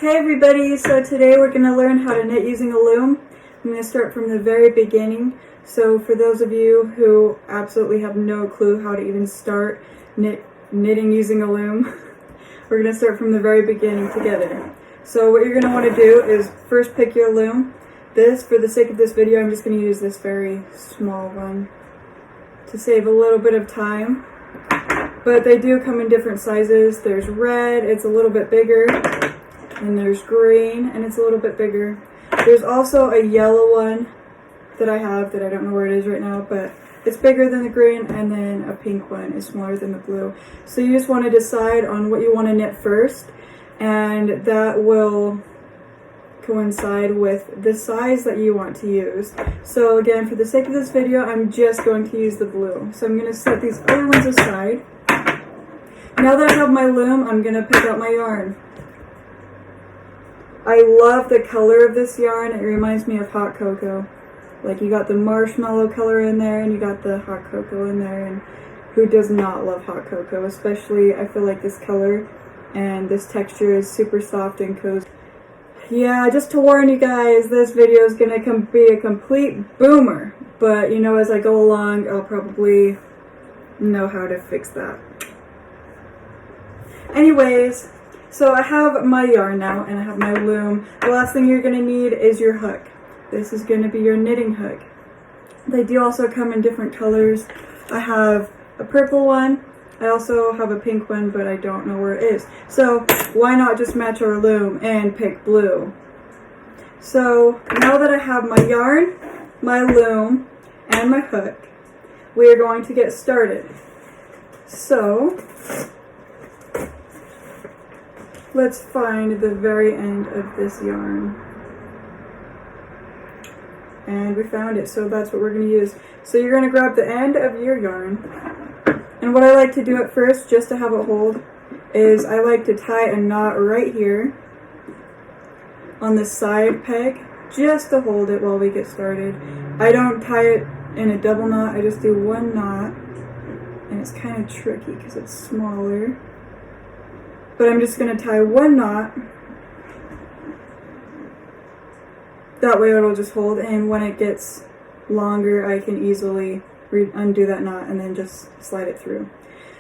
Hey everybody, so today we're going to learn how to knit using a loom. I'm going to start from the very beginning. So for those of you who absolutely have no clue how to even start knitting using a loom, we're going to start from the very beginning together. So what you're going to want to do is first pick your loom. For the sake of this video, I'm just going to use this very small one to save a little bit of time. But they do come in different sizes. There's red, it's a little bit bigger. And there's green, and it's a little bit bigger. There's also a yellow one that I have that I don't know where it is right now, but it's bigger than the green, and then a pink one is smaller than the blue. So you just want to decide on what you want to knit first, and that will coincide with the size that you want to use. So again, for the sake of this video, I'm just going to use the blue. So I'm going to set these other ones aside. Now that I have my loom, I'm going to pick out my yarn. I love the color of this yarn. It reminds me of hot cocoa. Like, you got the marshmallow color in there and you got the hot cocoa in there, and who does not love hot cocoa? Especially, I feel like this color and this texture is super soft and cozy. Yeah, just to warn you guys, this video is gonna be a complete boomer, but you know, as I go along, I'll probably know how to fix that. Anyways, so I have my yarn now, and I have my loom. The last thing you're going to need is your hook. This is going to be your knitting hook. They do also come in different colors. I have a purple one. I also have a pink one, but I don't know where it is. So why not just match our loom and pick blue? So now that I have my yarn, my loom, and my hook, we are going to get started. So let's find the very end of this yarn. And we found it, so that's what we're going to use. So you're going to grab the end of your yarn. And what I like to do at first, just to have it hold, is I like to tie a knot right here on the side peg, just to hold it while we get started. I don't tie it in a double knot, I just do one knot. And it's kind of tricky because it's smaller. But I'm just going to tie one knot. That way it'll just hold, and when it gets longer, I can easily undo that knot and then just slide it through.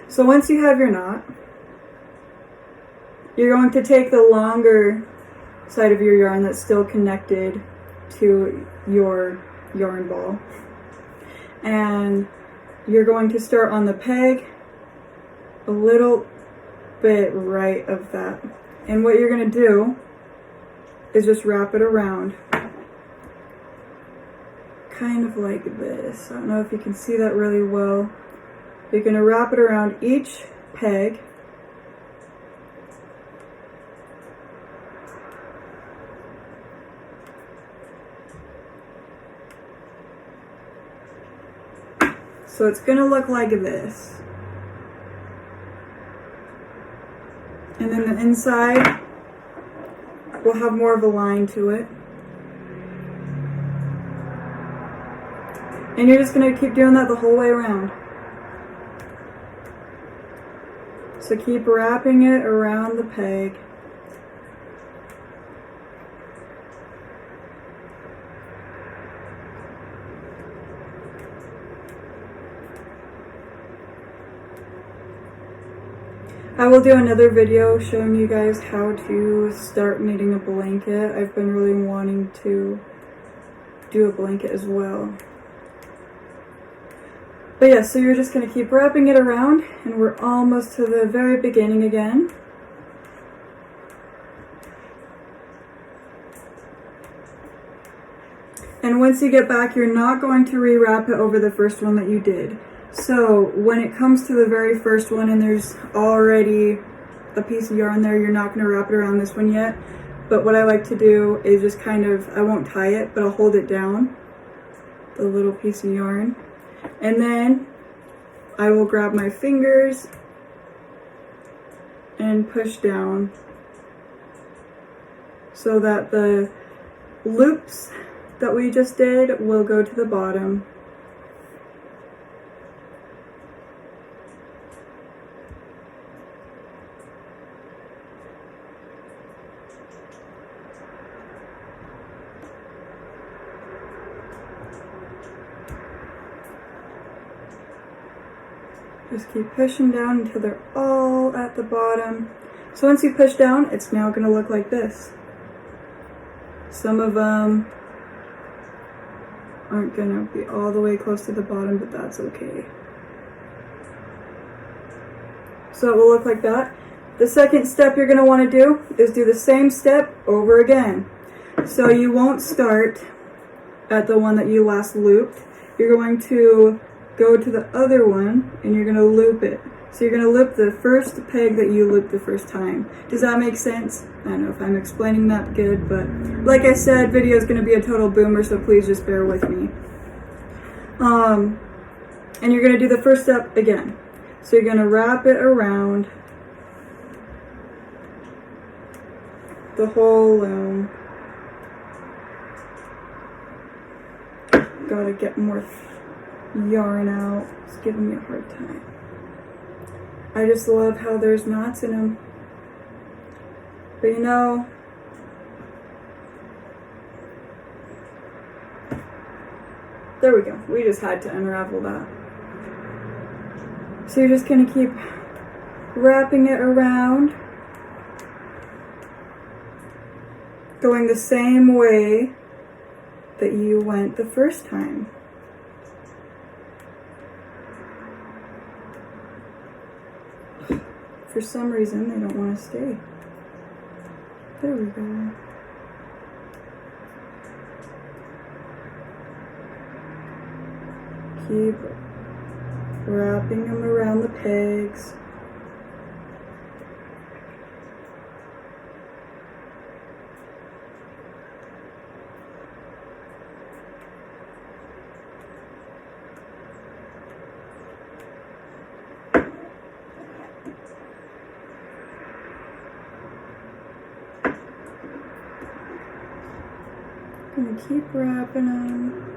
So once you have your knot, you're going to take the longer side of your yarn that's still connected to your yarn ball, and you're going to start on the peg a little bit right of that, and what you're going to do is just wrap it around, kind of like this. I don't know if you can see that really well. You're going to wrap it around each peg, so it's going to look like this. And then the inside will have more of a line to it. And you're just going to keep doing that the whole way around. So keep wrapping it around the peg. I will do another video showing you guys how to start knitting a blanket. I've been really wanting to do a blanket as well. But yeah, so you're just going to keep wrapping it around, and we're almost to the very beginning again. And once you get back, you're not going to rewrap it over the first one that you did. So when it comes to the very first one and there's already a piece of yarn there, you're not going to wrap it around this one yet. But what I like to do is just kind of, I won't tie it, but I'll hold it down, the little piece of yarn. And then I will grab my fingers and push down so that the loops that we just did will go to the bottom. Just keep pushing down until they're all at the bottom. So once you push down, it's now going to look like this. Some of them aren't going to be all the way close to the bottom, but that's okay. So it will look like that. The second step you're going to want to do is do the same step over again. So you won't start at the one that you last looped. You're going to go to the other one and you're going to loop it. So you're going to loop the first peg that you looped the first time. Does that make sense? I don't know if I'm explaining that good, but like I said, video is going to be a total boomer, so please just bear with me. And you're going to do the first step again. So you're going to wrap it around the whole loom. Gotta get more yarn out. It's giving me a hard time. I just love how there's knots in them. But you know, there we go. We just had to unravel that. So you're just going to keep wrapping it around, going the same way that you went the first time. For some reason, they don't want to stay. There we go. Keep wrapping them around the pegs. Gonna keep wrapping them.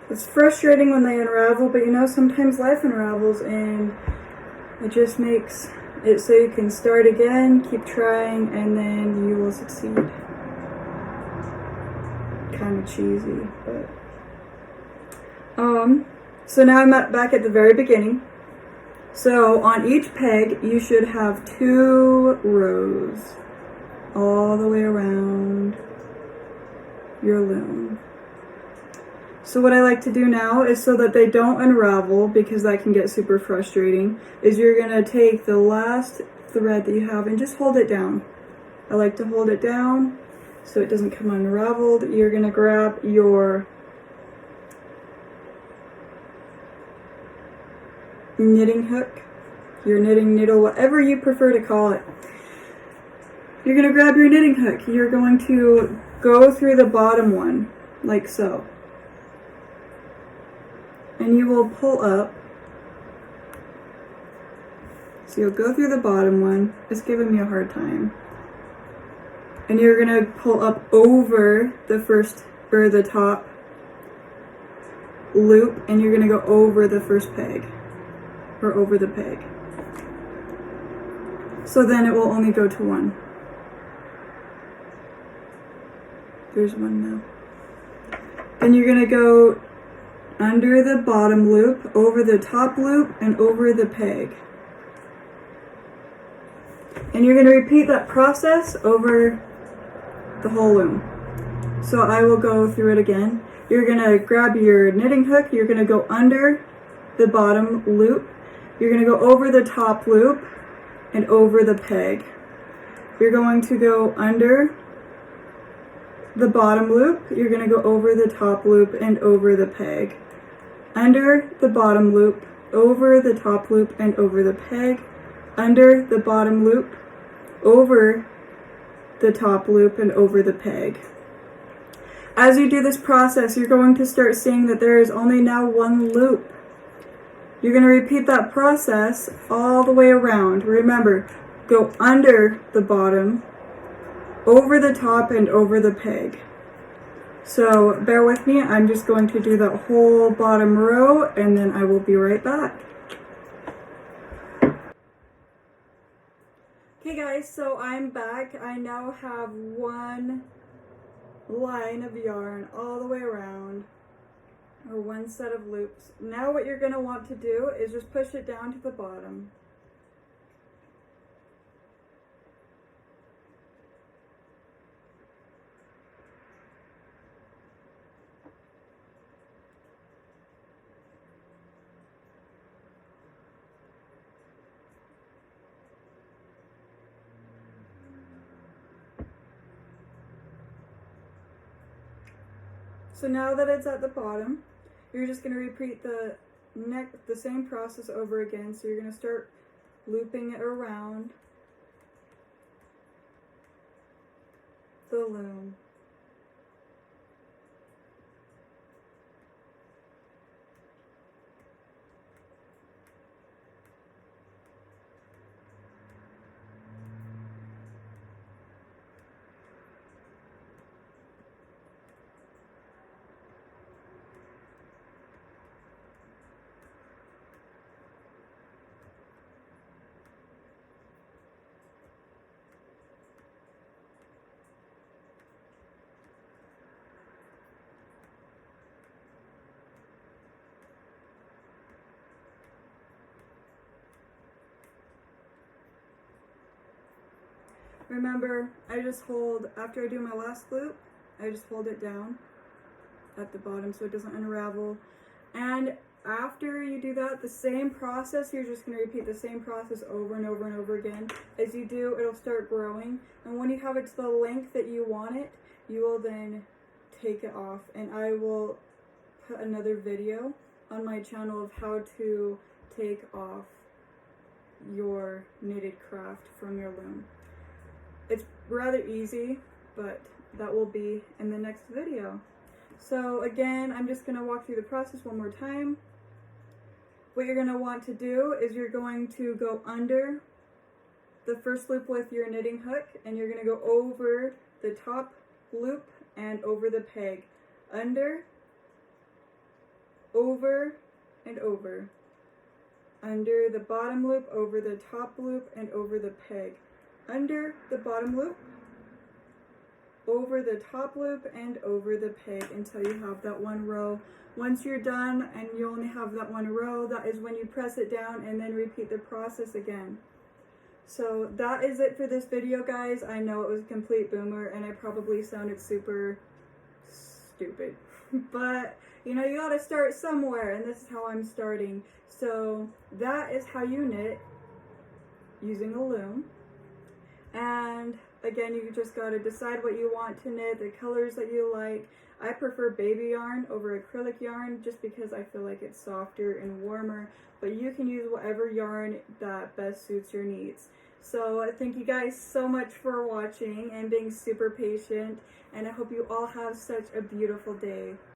It's frustrating when they unravel, but you know, sometimes life unravels and it just makes it so you can start again, keep trying, and then you will succeed. Kind of cheesy, but so now I'm back at the very beginning. So on each peg you should have 2 rows all the way around your loom. So what I like to do now is, so that they don't unravel, because that can get super frustrating, is you're gonna take the last thread that you have and just hold it down. I like to hold it down so it doesn't come unraveled. You're going to grab your knitting hook, your knitting needle, whatever you prefer to call it. You're going to grab your knitting hook. You're going to go through the bottom one, like so. And you will pull up. So you'll go through the bottom one. It's giving me a hard time. And you're going to pull up over the first, or the top loop, and you're going to go over the first peg, or over the peg. So then it will only go to 1. There's 1 now. Then you're going to go under the bottom loop, over the top loop, and over the peg. And you're going to repeat that process over the whole loom. So I will go through it again. You're going to grab your knitting hook, you're going to go under the bottom loop, you're going to go over the top loop and over the peg. You're going to go under the bottom loop, you're going to go over the top loop and over the peg. Under the bottom loop, over the top loop and over the peg. Under the bottom loop, over the top loop and over the peg. As you do this process, you're going to start seeing that there is only now 1 loop. You're going to repeat that process all the way around. Remember, go under the bottom over the top and over the peg. So bear with me, I'm just going to do that whole bottom row and then I will be right back. Okay guys, so I'm back. I now have one line of yarn all the way around, or one set of loops. Now what you're going to want to do is just push it down to the bottom. So now that it's at the bottom, you're just going to repeat the same process over again. So you're going to start looping it around the loom. Remember, after I do my last loop, I just hold it down at the bottom so it doesn't unravel. And after you do that, the same process, you're just going to repeat the same process over and over and over again. As you do, it'll start growing. And when you have it to the length that you want it, you will then take it off. And I will put another video on my channel of how to take off your knitted craft from your loom. It's rather easy, but that will be in the next video. So again, I'm just going to walk through the process one more time. What you're going to want to do is you're going to go under the first loop with your knitting hook, and you're going to go over the top loop and over the peg. Under, over, and over. Under the bottom loop, over the top loop, and over the peg. Under the bottom loop, over the top loop, and over the peg until you have that one row. Once you're done and you only have that one row, that is when you press it down and then repeat the process again. So that is it for this video, guys. I know it was a complete boomer and I probably sounded super stupid, but you know, you gotta start somewhere, and this is how I'm starting. So that is how you knit using a loom. And again, you just got to decide what you want to knit, the colors that you like. I prefer baby yarn over acrylic yarn just because I feel like it's softer and warmer, but you can use whatever yarn that best suits your needs. So thank you guys so much for watching and being super patient, and I hope you all have such a beautiful day.